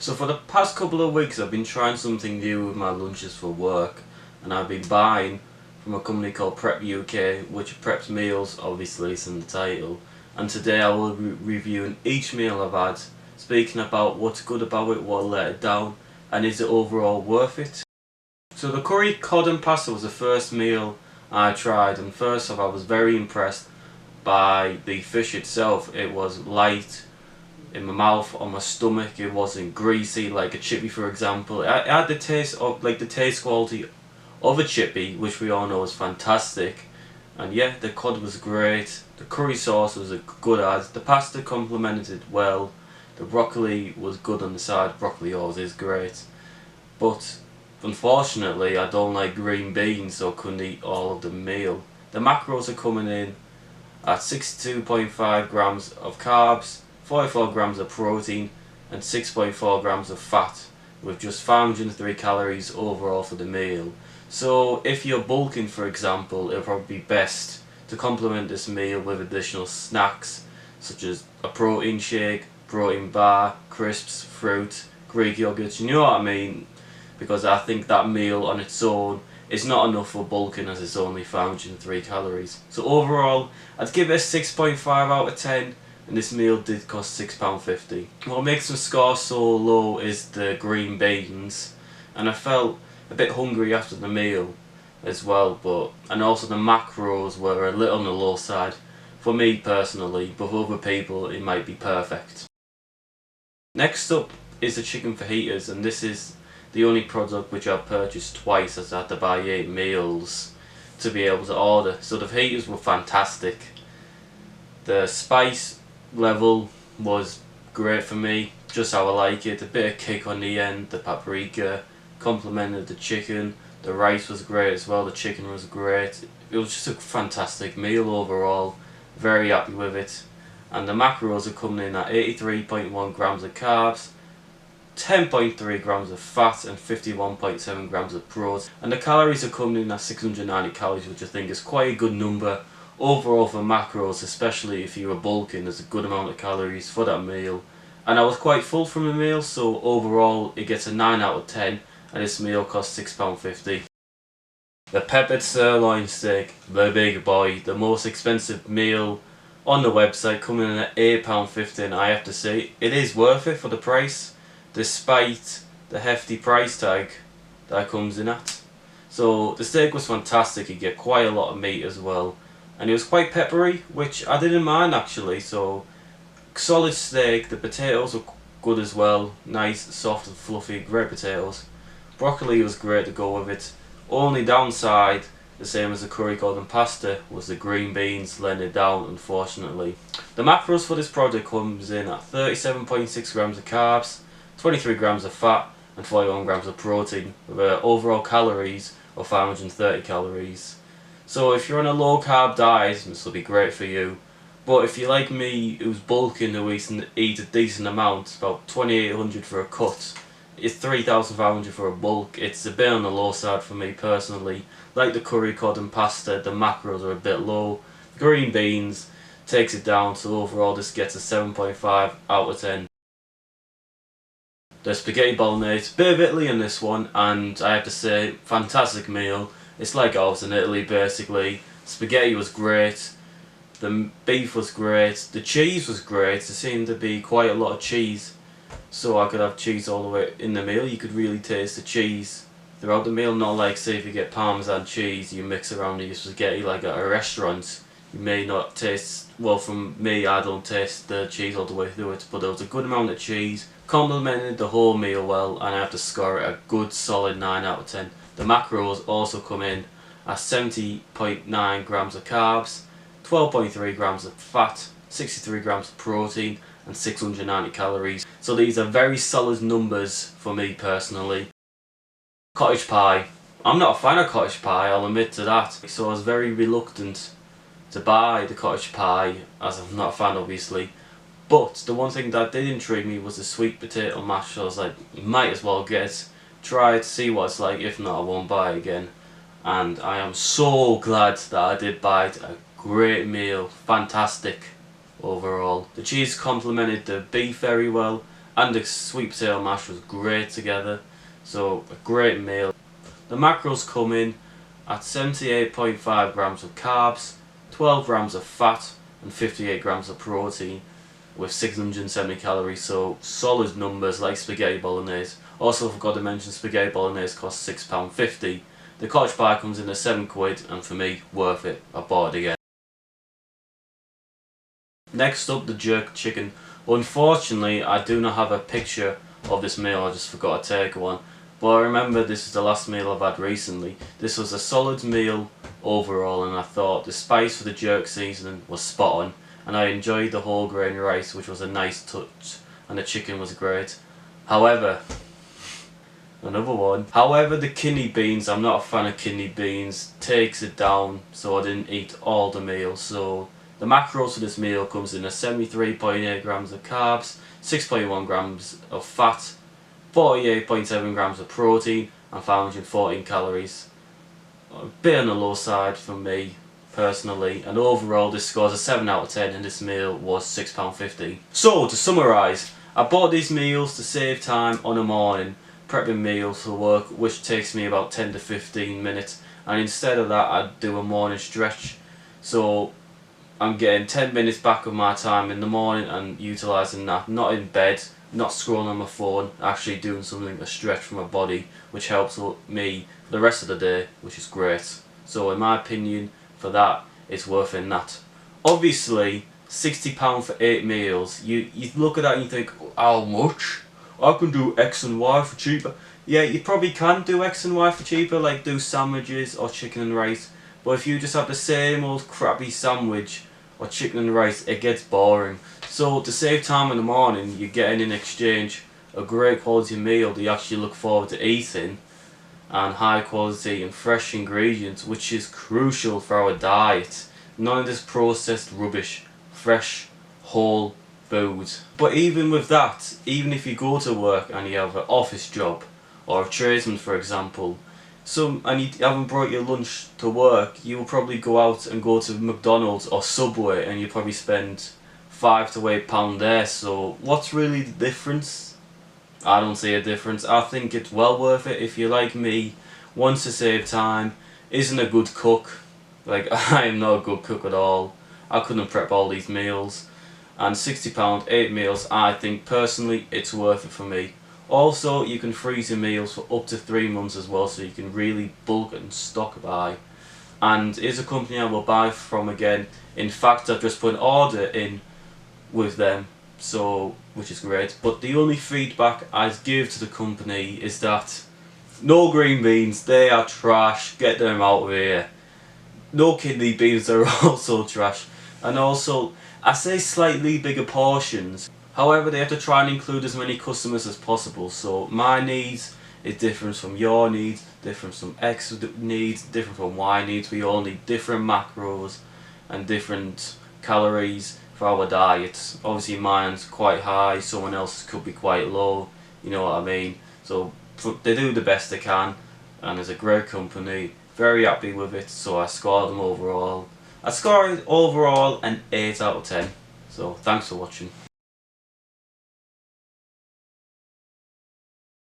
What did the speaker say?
So for the past couple of weeks I've been trying something new with my lunches for work, and I've been buying from a company called Prep UK, which preps meals, obviously it's in the title, and today I will be reviewing each meal I've had, speaking about what's good about it, what let it down, and is it overall worth it. So the curry cod and pasta was the first meal I tried, and first off I was very impressed by the fish itself. It was light in my mouth, on my stomach. It wasn't greasy like a chippy, for example. It had the taste of, like, the taste quality of a chippy, which we all know is fantastic. And yeah, the cod was great. The curry sauce was a good add. The pasta complemented it well. The broccoli was good on the side. Broccoli always is great. But unfortunately, I don't like green beans, so I couldn't eat all of the meal. The macros are coming in at 62.5 grams of carbs, 44 grams of protein and 6.4 grams of fat, with just 503 calories overall for the meal. So if you're bulking, for example, it'll probably be best to complement this meal with additional snacks such as a protein shake, protein bar, crisps, fruit, Greek yogurt, you know what I mean? Because I think that meal on its own is not enough for bulking, as it's only 503 calories. So overall, I'd give it a 6.5 out of 10, and this meal did cost £6.50. What makes the score so low is the green beans, and I felt a bit hungry after the meal as well, and also the macros were a little on the low side for me personally, but for other people it might be perfect. Next up is the chicken fajitas, and this is the only product which I've purchased twice, as I had to buy 8 meals to be able to order. So the fajitas were fantastic. The spice level was great for me, just how I like it. A bit of kick on the end, the paprika complemented the chicken. The rice was great as well, the chicken was great. It was just a fantastic meal overall, very happy with it. And the macros are coming in at 83.1 grams of carbs, 10.3 grams of fat and 51.7 grams of protein. And the calories are coming in at 690 calories, which I think is quite a good number overall for macros, especially if you were bulking. There's a good amount of calories for that meal. And I was quite full from the meal, so overall it gets a 9 out of 10, and this meal costs £6.50. The peppered sirloin steak, the big boy, the most expensive meal on the website, coming in at £8.50, and I have to say it is worth it for the price, despite the hefty price tag that comes in at. So the steak was fantastic. You get quite a lot of meat as well, and it was quite peppery, which I didn't mind actually. So solid steak. The potatoes were good as well, nice, soft and fluffy, great potatoes. Broccoli was great to go with it. Only downside, the same as the curry cod and pasta, was the green beans letting it down, unfortunately. The macros for this product comes in at 37.6 grams of carbs, 23 grams of fat and 41 grams of protein, with overall calories of 530 calories. So if you're on a low carb diet, this will be great for you. But if you're like me, who's bulking, who eat a decent amount, about 2,800 for a cut, it's 3,500 for a bulk. It's a bit on the low side for me personally. Like the curry cod and pasta, the macros are a bit low. Green beans takes it down, so overall this gets a 7.5 out of 10. The spaghetti bolognese, bit of Italy in this one, and I have to say, fantastic meal. It's like ours in Italy basically. Spaghetti was great, the beef was great, the cheese was great. There seemed to be quite a lot of cheese, so I could have cheese all the way in the meal. You could really taste the cheese throughout the meal, not like say if you get Parmesan cheese you mix around your spaghetti like at a restaurant. You may not taste, well from me I don't taste the cheese all the way through it, but there was a good amount of cheese, complemented the whole meal well, and I have to score it a good solid 9 out of 10. The macros also come in at 70.9 grams of carbs, 12.3 grams of fat, 63 grams of protein and 690 calories. So these are very solid numbers for me personally. Cottage pie. I'm not a fan of cottage pie, I'll admit to that. So I was very reluctant to buy the cottage pie, as I'm not a fan obviously. But the one thing that did intrigue me was the sweet potato mash. So I was like, you might as well get it, try it, see what it's like. If not, I won't buy it again. And I am so glad that I did buy it. A great meal, fantastic overall. The cheese complemented the beef very well, and the sweet potato mash was great together, so a great meal. The macros come in at 78.5 grams of carbs, 12 grams of fat and 58 grams of protein with 670 calories, so solid numbers like spaghetti bolognese. Also forgot to mention spaghetti bolognese costs £6.50. The cottage pie comes in at £7 and for me, worth it. I bought it again. Next up, the jerk chicken. Unfortunately, I do not have a picture of this meal, I just forgot to take one. But I remember this is the last meal I've had recently. This was a solid meal overall, and I thought the spice for the jerk seasoning was spot on, and I enjoyed the whole grain rice, which was a nice touch, and the chicken was great. However, the kidney beans, I'm not a fan of kidney beans, takes it down, so I didn't eat all the meal. So the macros for this meal comes in at 73.8 grams of carbs, 6.1 grams of fat, 48.7 grams of protein and 514 calories. A bit on the low side for me personally, and overall this scores a 7 out of 10 and this meal was £6.50. So to summarise, I bought these meals to save time on a morning prepping meals for work, which takes me about 10 to 15 minutes, and instead of that I do a morning stretch, so I'm getting 10 minutes back of my time in the morning and utilising that, not in bed, not scrolling on my phone, actually doing something, a stretch for my body, which helps me for the rest of the day, which is great. So in my opinion, for that, it's worth it. That obviously £60 for 8 meals, you look at that and you think, how much? I can do X and Y for cheaper. Yeah, you probably can do X and Y for cheaper, like do sandwiches or chicken and rice, but if you just have the same old crappy sandwich or chicken and rice, it gets boring. So to save time in the morning, you're getting in exchange a great quality meal that you actually look forward to eating, and high quality and fresh ingredients, which is crucial for our diet. None of this processed rubbish, fresh, whole food. But even with that, even if you go to work and you have an office job or a tradesman for example, and you haven't brought your lunch to work, you will probably go out and go to McDonald's or Subway and you probably spend £5 to £8 there. So what's really the difference? I don't see a difference. I think it's well worth it if you're like me, wants to save time, isn't a good cook. Like, I am not a good cook at all. I couldn't prep all these meals. And £60, 8 meals, I think personally it's worth it for me. Also, you can freeze your meals for up to 3 months as well, so you can really bulk and stock buy. And it's a company I will buy from again. In fact, I've just put an order in with them, so which is great. But the only feedback I'd give to the company is that no green beans, they are trash, get them out of here. No kidney beans, they're also trash. And also, I say slightly bigger portions. However, they have to try and include as many customers as possible. So my needs is different from your needs, different from X needs, different from Y needs. We all need different macros and different calories for our diets. Obviously mine's quite high, someone else's could be quite low, you know what I mean. So they do the best they can, and it's a great company, very happy with it. So I scored them overall. I scored overall an 8 out of 10. So thanks for watching.